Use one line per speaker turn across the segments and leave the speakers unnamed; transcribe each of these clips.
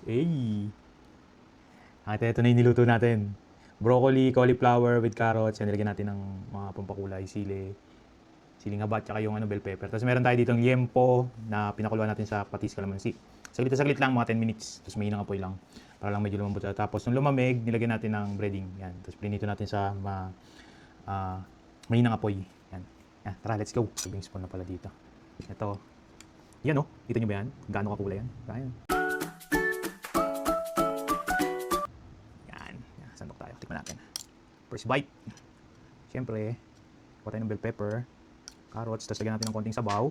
Ay. At ito na yung niluto natin. Broccoli, cauliflower with carrots. Yan, nilagyan natin ng mga pampakulay, siling haba, tsaka yung bell pepper. Tapos meron tayo ditong liempo na pinakuluan natin sa patis kalamansi. Saglit lang, mga 10 minutes. Tapos may apoy lang. Para lang medyo lumambot. Tapos nung lumamig, nilagyan natin ng breading. Yan. Tapos prinito natin sa mahinang apoy. Yan. Yan. Tara, let's go. Sabing spoon na pala dito. Ito. Yan oh. Kita nyo ba yan? Gaano kakulay yan? Ayan. Yan. Yan. Sandok tayo. Tikman natin. First bite. Siyempre, kuha tayo ng bell pepper, carrots, tapos lagyan natin ng konting sabaw.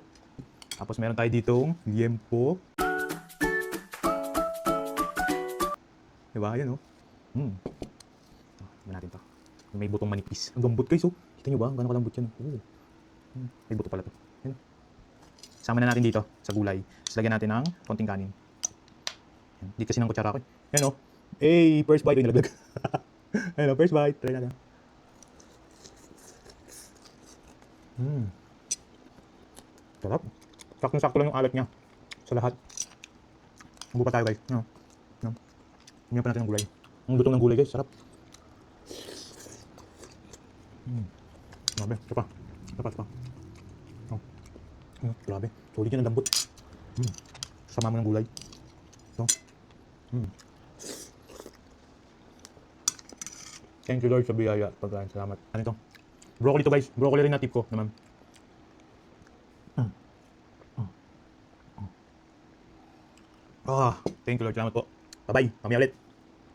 Tapos meron tayo ditong liempo. Diba? Yan oh. Tignan natin to. May butong manipis. Ang gambot guys oh. Kita nyo ba? Gano'ng kalambot yan. Oh. May buto pala to. Yan. Sama na natin dito sa gulay. Tapos lagyan natin ng konting kanin. Yan. Di kasi ng kutsara ko eh. Yan oh. Hey, first bite. Nilaglag. Ayan oh, first bite. Try natin. Sarap. Sakto-sakto lang yung alat niya sa lahat. Magbupa tayo guys. No. Tingnan pa natin ang gulay. Ang lutong ng gulay guys, sarap. Grabe, ito pa. Oh. Grabe, solid yan ang lambot. Sama mo ng gulay. Ito. Thank you Lord sa biyaya. Pagkain, salamat. Ano ito? Broccoli to guys. Broccoli rin na tip ko naman. Thank you Lord. Salamat po. Bye-bye. Mamaya ulit.